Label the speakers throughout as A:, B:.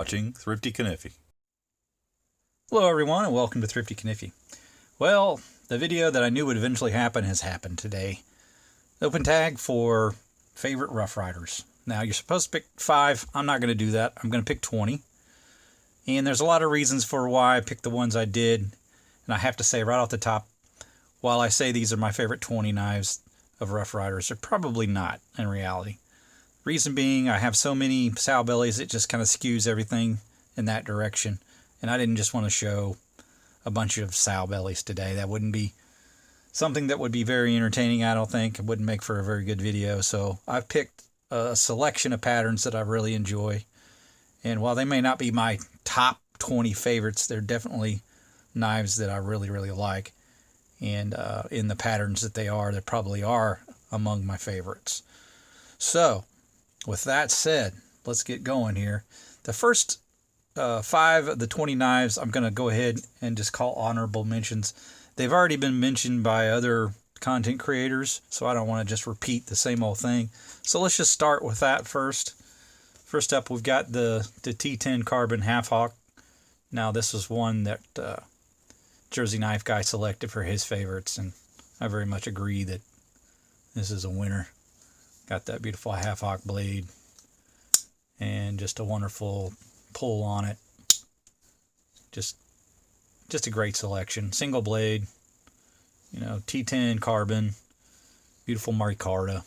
A: watching Thrifty Kaniffy. Hello everyone and welcome to Thrifty Kaniffy. Well, the video that I knew would eventually happen has happened today. Open tag for favorite Rough Riders. Now you're supposed to pick 5. I'm not going to do that. I'm going to pick 20. And there's a lot of reasons for why I picked the ones I did. And I have to say right off the top, while I say these are my favorite 20 knives of Rough Riders, they're probably not in reality. Reason being, I have so many sow bellies, it just kind of skews everything in that direction. And I didn't just want to show a bunch of sow bellies today. That wouldn't be something that would be very entertaining, I don't think. It wouldn't make for a very good video. So I've picked a selection of patterns that I really enjoy. And while they may not be my top 20 favorites, they're definitely knives that I really, really like. And in the patterns that they probably are among my favorites. So, with that said, let's get going here. The first 5 of the 20 knives, I'm going to go ahead and just call honorable mentions. They've already been mentioned by other content creators, so I don't want to just repeat the same old thing. So let's just start with that first. First up, we've got the T10 Carbon Half Hawk. Now, this is one that Jersey Knife Guy selected for his favorites, and I very much agree that this is a winner. Got that beautiful half hawk blade and just a wonderful pull on it. Just a great selection. Single blade, T10 carbon, beautiful micarta.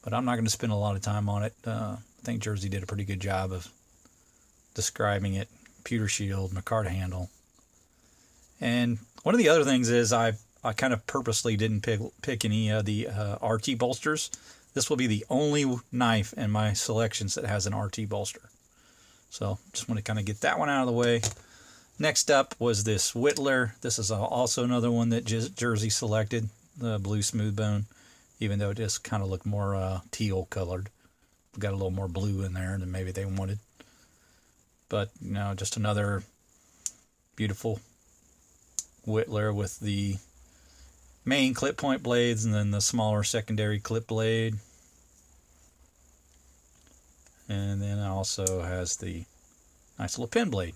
A: But I'm not going to spend a lot of time on it. I think Jersey did a pretty good job of describing it. Pewter shield, micarta handle. And one of the other things is I kind of purposely didn't pick any of the RT bolsters. This will be the only knife in my selections that has an RT bolster. So just want to kind of get that one out of the way. Next up was this Whittler. This is also another one that Jersey selected, the blue smooth bone, even though it just kind of looked more teal colored. Got a little more blue in there than maybe they wanted. But, just another beautiful Whittler with the main clip point blades and then the smaller secondary clip blade. And then it also has the nice little pin blade.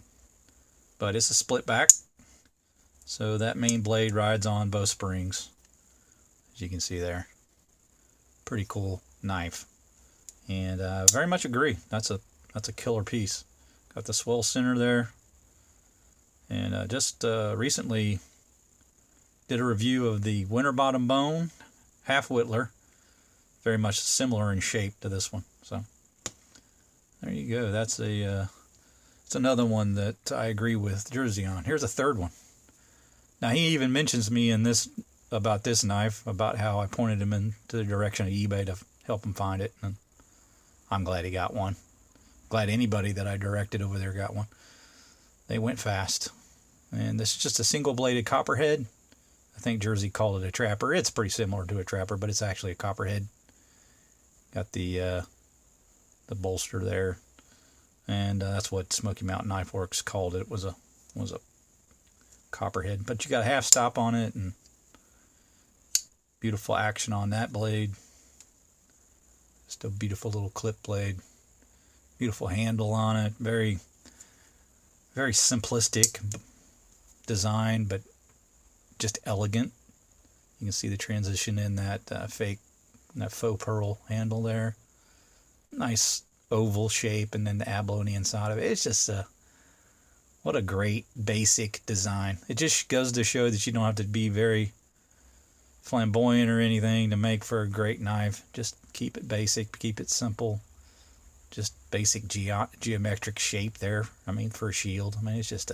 A: But it's a split back. So that main blade rides on both springs. As you can see there. Pretty cool knife. And very much agree. That's a killer piece. Got the swell center there. And just recently did a review of the Winterbottom Bone half Whittler. Very much similar in shape to this one. So there you go. That's it's another one that I agree with Jersey on. Here's a third one. Now he even mentions me in this about this knife, about how I pointed him into the direction of eBay to help him find it. And I'm glad he got one. Glad anybody that I directed over there got one. They went fast. And this is just a single-bladed copperhead. I think Jersey called it a trapper. It's pretty similar to a trapper, but it's actually a copperhead. Got the bolster there. And that's what Smoky Mountain Knife Works called it. It was a copperhead. But you got a half stop on it and beautiful action on that blade. Just a beautiful little clip blade. Beautiful handle on it. Very, very simplistic design, but just elegant. You can see the transition in that faux pearl handle there. Nice oval shape, and then the abalone inside of it. It's just what a great basic design. It just goes to show that you don't have to be very flamboyant or anything to make for a great knife. Just keep it basic, keep it simple. Just basic geometric shape there. For a shield. It's just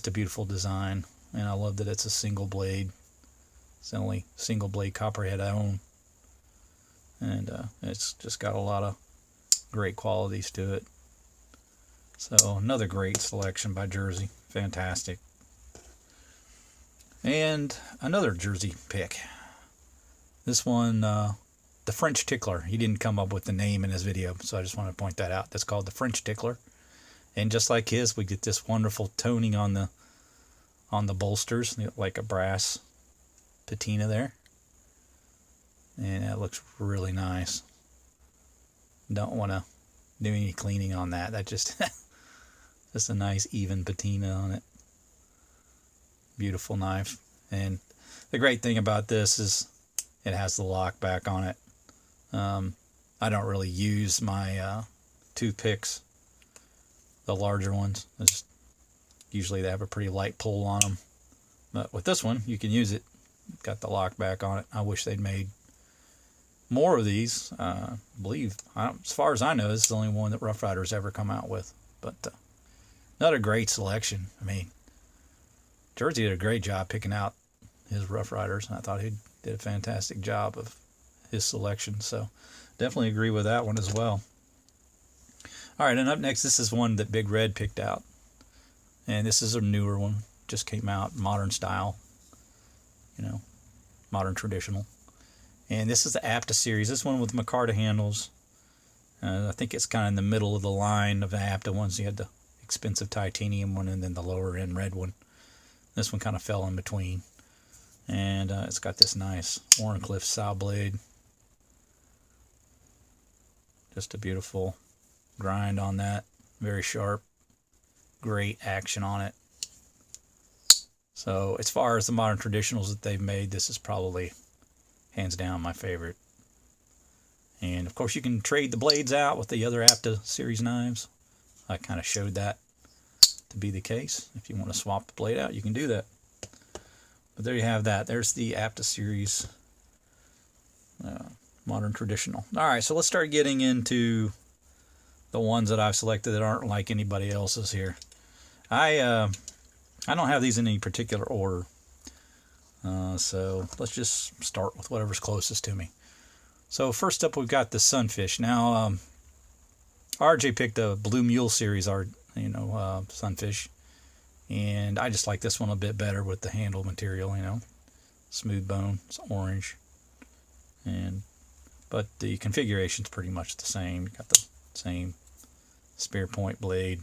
A: a beautiful design. And I love that it's a single blade. It's the only single blade copperhead I own. And it's just got a lot of great qualities to it. So another great selection by Jersey. Fantastic. And another Jersey pick. This one, the French Tickler. He didn't come up with the name in his video, so I just want to point that out. That's called the French Tickler. And just like his, we get this wonderful toning on the bolsters, like a brass patina there. And it looks really nice. Don't want to do any cleaning on that. That just just a nice even patina on it. Beautiful knife. And the great thing about this is it has the lock back on it. I don't really use my toothpicks, the larger ones. Usually they have a pretty light pull on them. But with this one, you can use it. Got the lock back on it. I wish they'd made more of these. I believe, as far as I know, this is the only one that Rough Ryder's ever come out with. But another great selection. I mean, Jersey did a great job picking out his Rough Ryders, and I thought he did a fantastic job of his selection. So definitely agree with that one as well. All right, and up next, this is one that Big Red picked out. And this is a newer one. Just came out, modern style. Modern traditional. And this is the Apta series. This one with micarta handles. I think it's kind of in the middle of the line of the Apta ones. You had the expensive titanium one and then the lower end red one. This one kind of fell in between. And it's got this nice Wharncliffe style blade. Just a beautiful grind on that. Very sharp. Great action on it. So as far as the modern traditionals that they've made, this is probably hands down my favorite. And of course you can trade the blades out with the other Apta series knives. I kind of showed that to be the case. If you want to swap the blade out, you can do that. But there you have that. There's the Apta series modern traditional. All right, so let's start getting into the ones that I've selected that aren't like anybody else's here. I don't have these in any particular order. So let's just start with whatever's closest to me. So first up, we've got the Sunfish. Now, RJ picked a Blue Mule series, Sunfish, and I just like this one a bit better with the handle material. Smooth bone, it's orange, but the configuration's pretty much the same. You got the same spear point blade,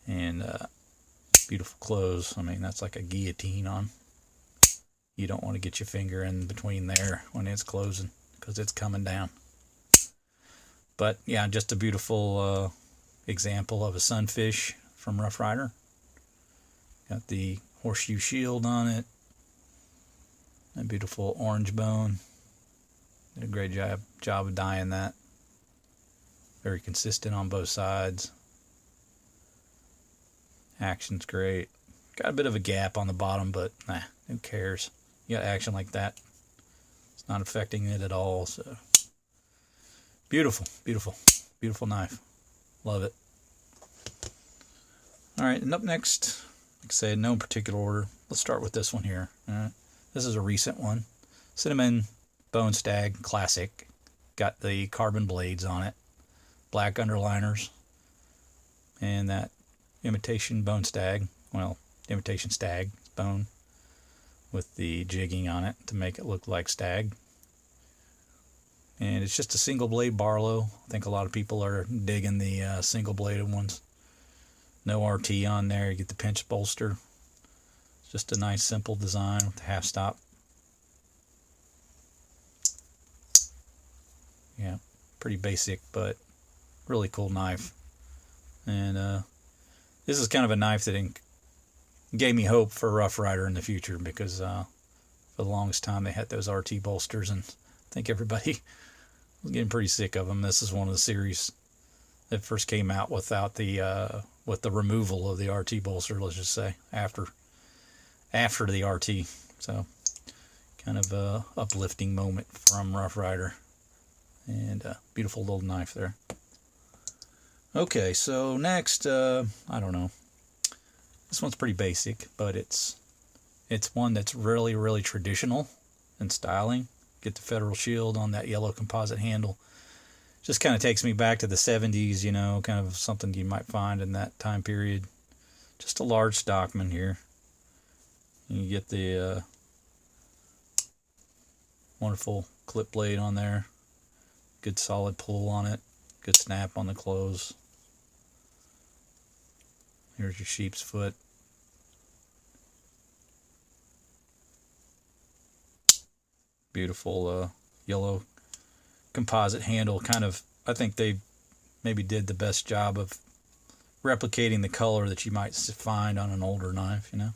A: and beautiful close. I mean, that's like a guillotine on. You don't want to get your finger in between there when it's closing because it's coming down. But yeah, just a beautiful example of a Sunfish from Rough Ryder. Got the horseshoe shield on it. A beautiful orange bone. Did a great job of dyeing that. Very consistent on both sides. Action's great. Got a bit of a gap on the bottom, but who cares? You got action like that. It's not affecting it at all. So beautiful, beautiful, beautiful knife. Love it. All right, and up next, like I said, no particular order. Let's start with this one here. All right. This is a recent one. Cinnamon Bone Stag Classic. Got the carbon blades on it. Black underliners. And that imitation bone stag. Well, imitation stag bone with the jigging on it to make it look like stag. And it's just a single blade Barlow. I think a lot of people are digging the single bladed ones. No RT on there. You get the pinch bolster. It's just a nice simple design with the half stop. Yeah, pretty basic, but really cool knife. And this is kind of a knife that gave me hope for Rough Ryder in the future, because for the longest time they had those RT bolsters, and I think everybody was getting pretty sick of them. This is one of the series that first came out without the with the removal of the RT bolster, let's just say, after the RT. So kind of a uplifting moment from Rough Ryder, and a beautiful little knife there. Okay, so next, I don't know. This one's pretty basic, but it's one that's really, really traditional in styling. Get the Federal Shield on that yellow composite handle. Just kind of takes me back to the 70s, kind of something you might find in that time period. Just a large Stockman here. And you get the wonderful clip blade on there. Good solid pull on it. Good snap on the close. Here's your sheep's foot. Beautiful yellow composite handle. Kind of, I think they maybe did the best job of replicating the color that you might find on an older knife, you know.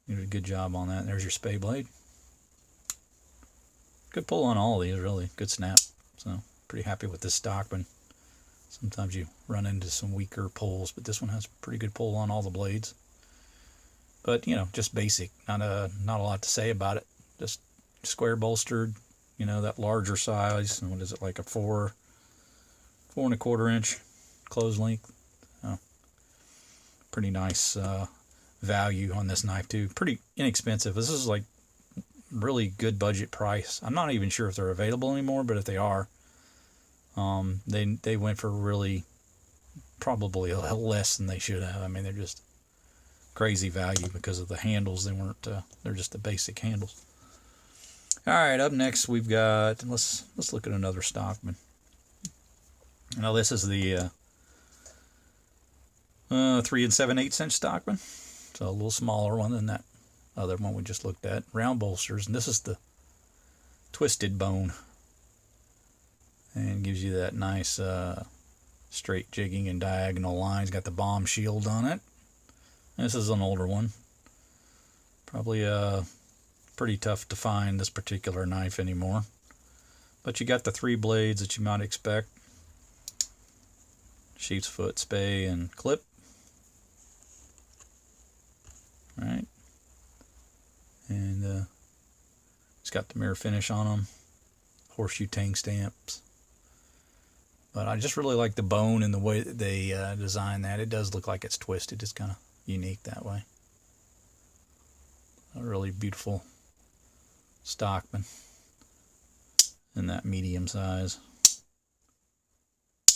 A: You did a good job on that. There's your spay blade. Good pull on all of these, really. Good snap. So, pretty happy with this Stockman. Sometimes you run into some weaker pulls, but this one has a pretty good pull on all the blades. But, you know, just basic. Not a lot to say about it. Just square bolstered, you know, that larger size. And what is it, like a 4.25 inch close length. Oh, pretty nice value on this knife too. Pretty inexpensive. This is like really good budget price. I'm not even sure if they're available anymore, but if they are, they went for really probably less than they should have. I mean, they're just crazy value because of the handles. They weren't. They're just the basic handles. All right, up next we've got. Let's look at another Stockman. Now this is the 3 7/8 inch Stockman. So a little smaller one than that other one we just looked at. Round bolsters, and this is the twisted bone, and gives you that nice straight jigging and diagonal lines. Got the bomb shield on it. This is an older one. Probably pretty tough to find this particular knife anymore. But you got the 3 blades that you might expect. Sheep's foot, spay, and clip. Alright. And it's got the mirror finish on them. Horseshoe tang stamps. But I just really like the bone and the way that they design that. It does look like it's twisted. It's kind of unique that way. A really beautiful Stockman in that medium size,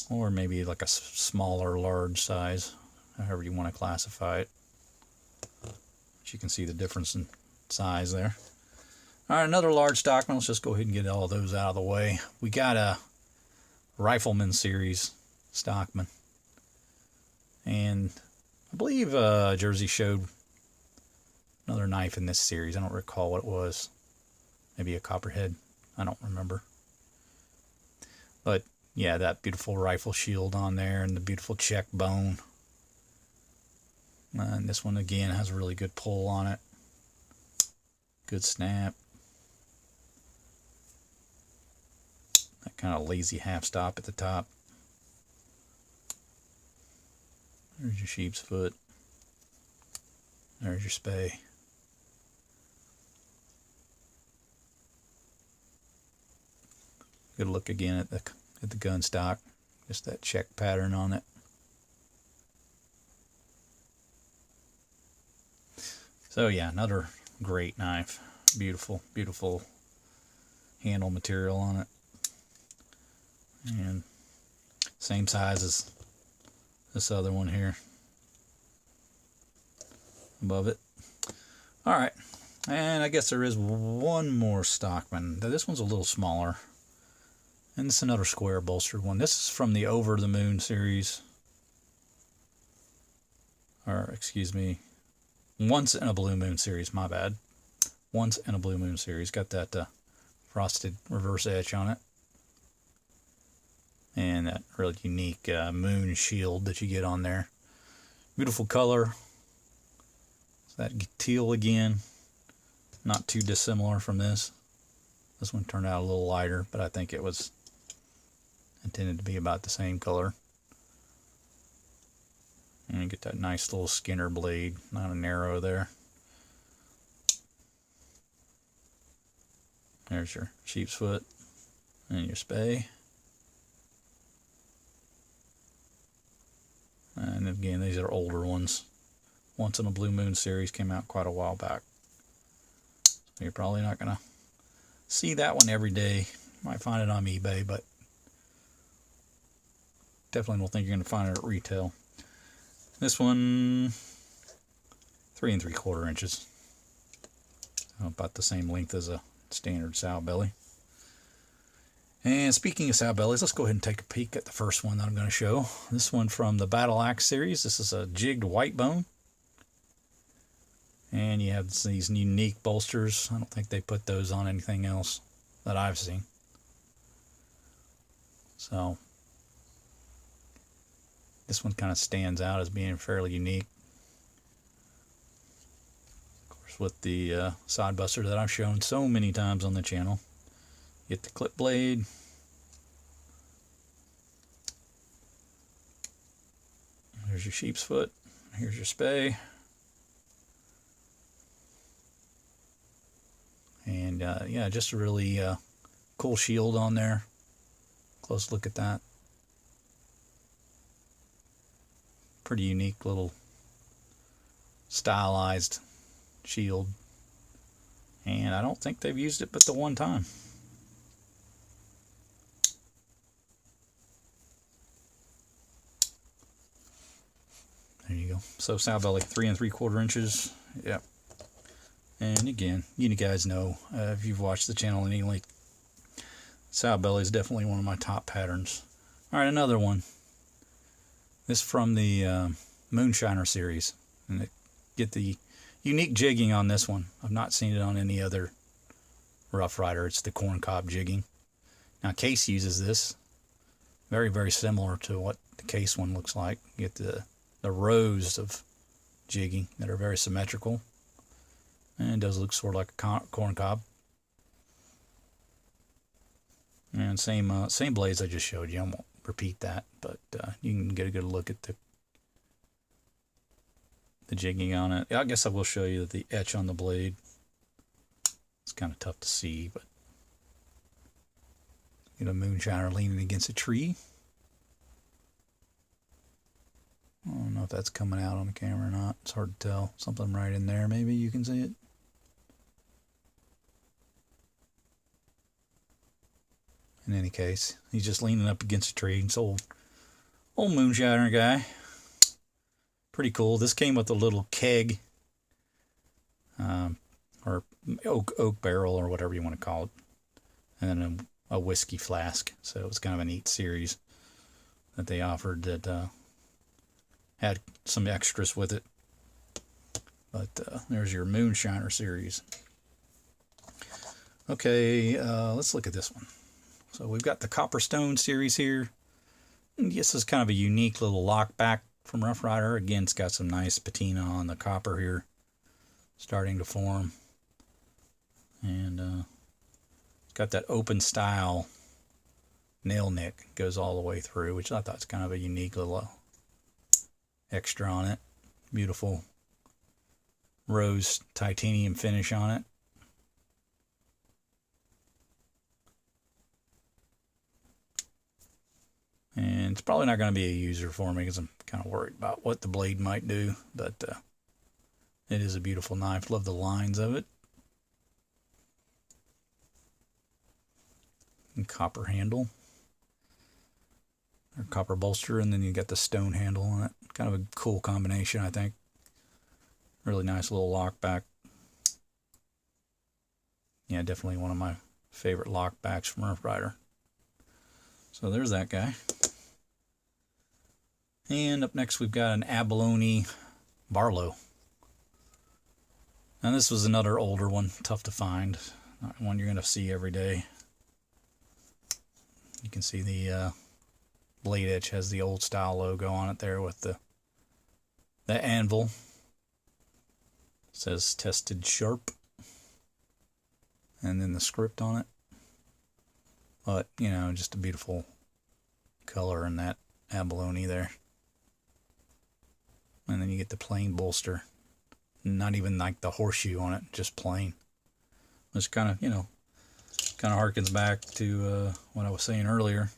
A: or maybe like a smaller large size, however you want to classify it. But you can see the difference in size there. All right, another large Stockman. Let's just go ahead and get all those out of the way. We got a Rifleman series Stockman, and I believe Jersey showed another knife in this series. I don't recall what it was. Maybe a copperhead. I don't remember. But yeah, that beautiful rifle shield on there and the beautiful check bone. And this one again has a really good pull on it. Good snap. That kind of lazy half stop at the top. There's your sheep's foot. There's your spay. Good look again at the gun stock. Just that check pattern on it. So yeah, another great knife. Beautiful, beautiful handle material on it. And same size as this other one here above it. All right, and I guess there is one more Stockman. This one's a little smaller, and this is another square bolstered one. This is from the Over the Moon series, or excuse me, Once in a Blue Moon series. My bad. Once in a Blue Moon series. Got that frosted reverse etch on it. And that really unique moon shield that you get on there. Beautiful color. So that teal again. Not too dissimilar from this. This one turned out a little lighter, but I think it was intended to be about the same color. And you get that nice little Skinner blade. Not a narrow there. There's your sheep's foot and your spay. And again, these are older ones. Once in a Blue Moon series came out quite a while back. So you're probably not going to see that one every day. You might find it on eBay, but definitely don't think you're going to find it at retail. This one, 3 3/4 inches. About the same length as a standard sow belly. And speaking of sow bellies, let's go ahead and take a peek at the first one that I'm going to show. This one from the Battle Axe series. This is a jigged white bone. And you have these unique bolsters. I don't think they put those on anything else that I've seen. So, This one kind of stands out as being fairly unique. Of course, with the side buster that I've shown so many times on the channel. Get the clip blade. Here's your sheep's foot. Here's your spay. And yeah, just a really cool shield on there. Close look at that. Pretty unique little stylized shield. And I don't think they've used it but the one time. There you go. So sow belly, 3 3/4 inches. Yep. And again, you guys know, if you've watched the channel any length, sow belly is definitely one of my top patterns. All right, another one. This from the Moonshiner series. And get the unique jigging on this one. I've not seen it on any other Rough Rider. It's the corncob jigging. Now, Case uses this. Very, very similar to what the Case one looks like. You get the rows of jigging that are very symmetrical. And it does look sort of like a corncob. And same blades I just showed you. I won't repeat that, but you can get a good look at the jigging on it. I guess I will show you the etch on the blade. It's kind of tough to see, but get a moonshiner leaning against a tree. I don't know if that's coming out on the camera or not. It's hard to tell. Something right in there, maybe you can see it. In any case, he's just leaning up against a tree. It's old moonshiner guy. Pretty cool. This came with a little keg, or oak barrel, or whatever you want to call it, and then a whiskey flask. So it was kind of a neat series that they offered that had some extras with it. But there's your Moonshiner series. Okay, let's look at this one. So we've got the Copperstone series here. And this is kind of a unique little lockback from Rough Rider. Again, it's got some nice patina on the copper here, starting to form. And it's got that open style nail nick, goes all the way through, which I thought was kind of a unique little extra on it. Beautiful rose titanium finish on it. And it's probably not going to be a user for me because I'm kind of worried about what the blade might do. But it is a beautiful knife. Love the lines of it. And copper handle. Or copper bolster. And then you got the stone handle on it. Kind of a cool combination, I think. Really nice little lockback. Yeah, definitely one of my favorite lockbacks from Rough Rider. So there's that guy. And up next we've got an abalone Barlow. Now this was another older one, tough to find. Not one you're going to see every day. You can see the blade edge has the old style logo on it there with the anvil. It says tested sharp. And then the script on it. But, you know, just a beautiful color in that abalone there. And then you get the plain bolster. Not even like the horseshoe on it, just plain. Which kind of, you know, kind of harkens back to what I was saying earlier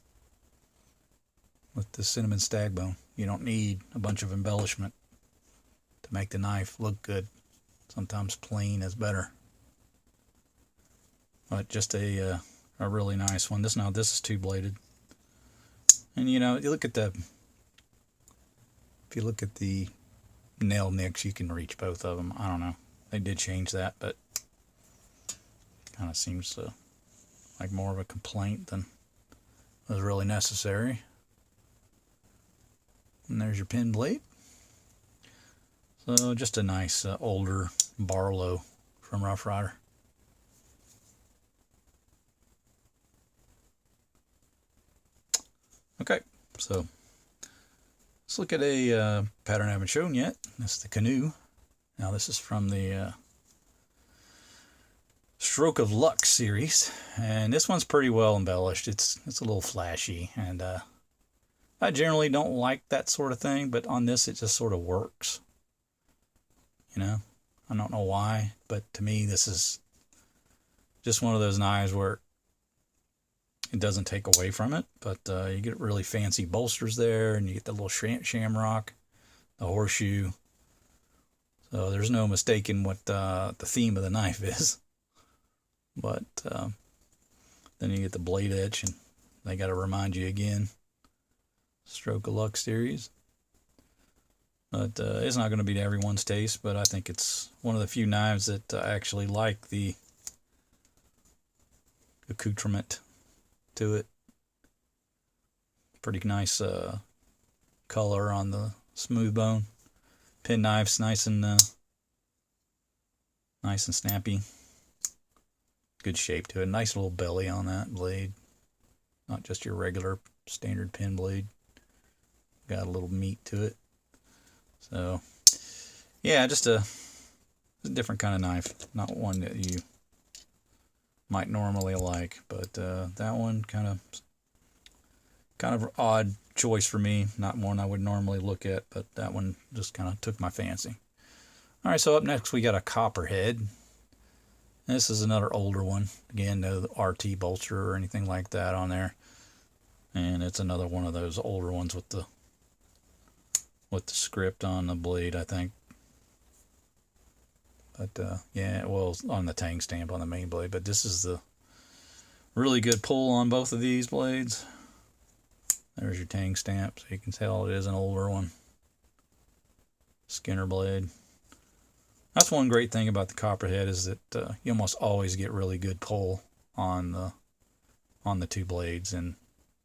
A: with the cinnamon stag bone. You don't need a bunch of embellishment to make the knife look good. Sometimes plain is better. But just a really nice one. This is two-bladed. And you know, if you look at the nail nicks, you can reach both of them. I don't know. They did change that, but kind of seems like more of a complaint than was really necessary. And there's your pin blade. So just a nice older Barlow from Rough Rider. Okay, so Let's look at a pattern I haven't shown yet. That's the canoe. Now this is from the Stroke of Luck series, and this one's pretty well embellished. It's a little flashy, and I generally don't like that sort of thing, but on this it just sort of works. You know, I don't know why, but to me this is just one of those knives where it doesn't take away from it, but you get really fancy bolsters there, and you get the little shamrock, the horseshoe. So there's no mistaking what the theme of the knife is. But then you get the blade etch, and they got to remind you again. Stroke of Luck series. But it's not going to be to everyone's taste, but I think it's one of the few knives that I actually like the accoutrement to it. Pretty nice color on the smooth bone. Pen knife's nice and snappy. Good shape to it. Nice little belly on that blade. Not just your regular standard pen blade. Got a little meat to it. So, yeah, just a different kind of knife. Not one that you might normally like, but that one kind of odd choice for me. Not one I would normally look at, but that one just kind of took my fancy. All right, so up next we got a Copperhead. This is another older one. Again, no RT bolster or anything like that on there, and it's another one of those older ones with the script on the blade, I think. But yeah, well, on the tang stamp on the main blade. But this is the really good pull on both of these blades. There's your tang stamp, so you can tell it is an older one. Skinner blade. That's one great thing about the Copperhead, is that you almost always get really good pull on the two blades, and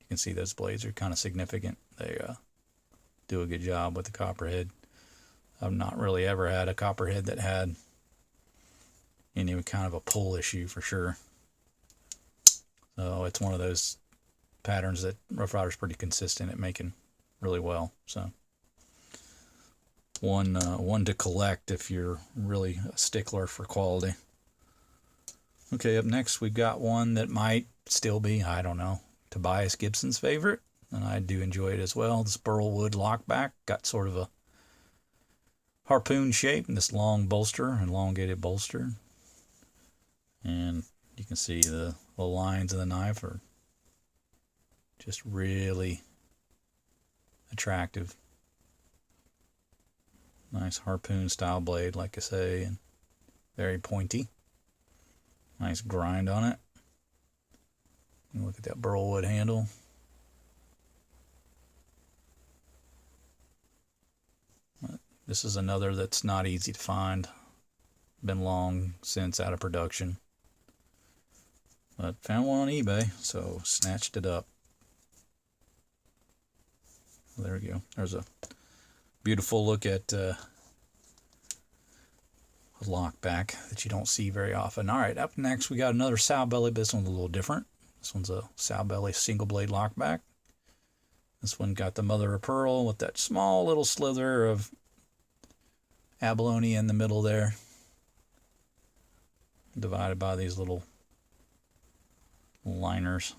A: you can see those blades are kind of significant. They do a good job with the Copperhead. I've not really ever had a Copperhead that had any kind of a pull issue, for sure. So it's one of those patterns that Rough Ryder's pretty consistent at making really well. So one to collect if you're really a stickler for quality. Okay, up next we've got one that might still be, I don't know, Tobias Gibson's favorite, and I do enjoy it as well. This Burlwood lockback, got sort of a harpoon shape, and this long bolster, elongated bolster. And you can see the lines of the knife are just really attractive. Nice harpoon style blade, like I say, and very pointy. Nice grind on it. And look at that Burlwood handle. This is another that's not easy to find. Been long since out of production. But found one on eBay, so snatched it up. There we go. There's a beautiful look at a lockback that you don't see very often. All right, up next we got another sow belly, but this one's a little different. This one's a sow belly single blade lockback. This one got the mother of pearl with that small little slither of abalone in the middle there, divided by these little liners.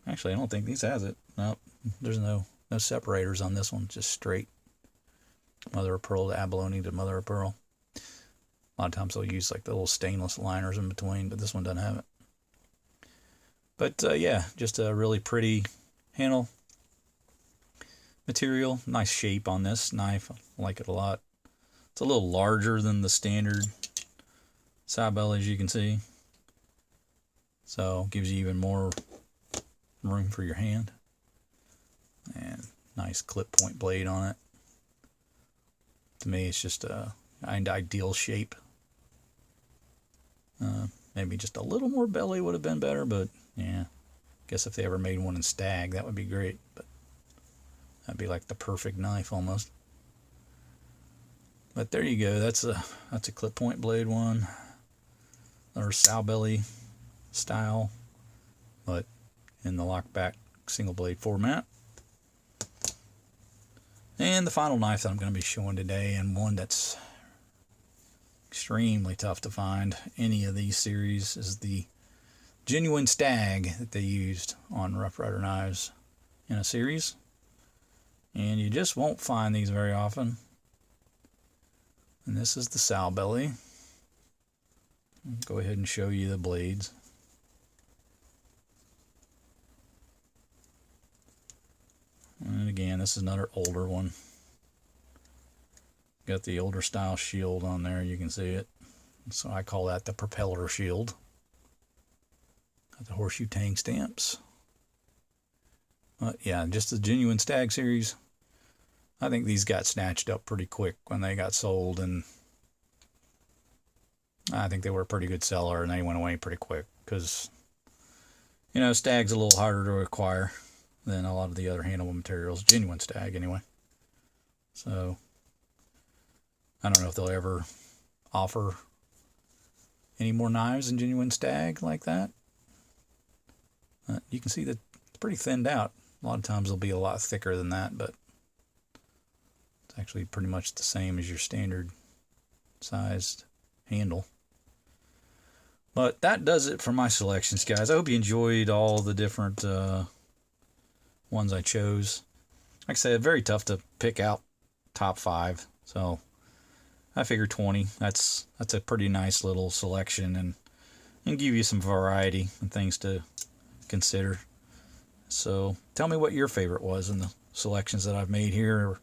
A: Actually, I don't think these has it. Nope, there's no separators on this one, just straight mother of pearl to abalone to mother of pearl. A lot of times they'll use like the little stainless liners in between, but this one doesn't have it. But yeah, just a really pretty handle material. Nice shape on this knife. I like it a lot. It's a little larger than the standard sow belly, as you can see. So gives you even more room for your hand. And nice clip point blade on it. To me, it's just an ideal shape. Maybe just a little more belly would have been better, but yeah. Guess if they ever made one in stag, that would be great. But that'd be like the perfect knife almost. But there you go. That's a clip point blade one, or sow belly style, but in the lockback single blade format. And the final knife that I'm going to be showing today, and one that's extremely tough to find any of these series, is the genuine stag that they used on Rough Rider knives in a series. And you just won't find these very often. And this is the sow belly. I'll go ahead and show you the blades. And again, this is another older one. Got the older style shield on there, you can see it. So I call that the propeller shield. Got the horseshoe tang stamps. Yeah, just the genuine stag series. I think these got snatched up pretty quick when they got sold, and I think they were a pretty good seller, and they went away pretty quick because, you know, stag's a little harder to acquire than a lot of the other handleable materials, genuine stag anyway. So I don't know if they'll ever offer any more knives in genuine stag like that. You can see that it's pretty thinned out. A lot of times they'll be a lot thicker than that, but it's actually pretty much the same as your standard sized handle. But that does it for my selections, guys. I hope you enjoyed all the different ones I chose. Like I said, very tough to pick out top 5. So I figure 20. That's a pretty nice little selection, and give you some variety and things to consider. So tell me what your favorite was in the selections that I've made here, or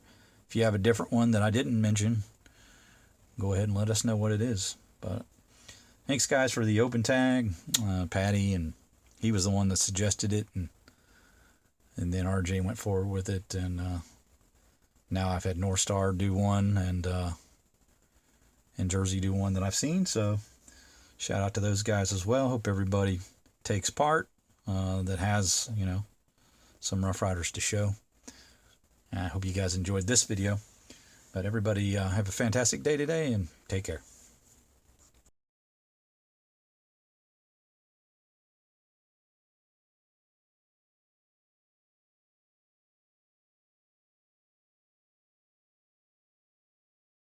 A: if you have a different one that I didn't mention, go ahead and let us know what it is. But thanks, guys, for the open tag. Patty, and he was the one that suggested it, and then RJ went forward with it, and now I've had North Star do one, and Jersey do one that I've seen. So shout out to those guys as well. Hope everybody takes part that has, you know, some Rough Riders to show. I hope you guys enjoyed this video. But everybody have a fantastic day today, and take care.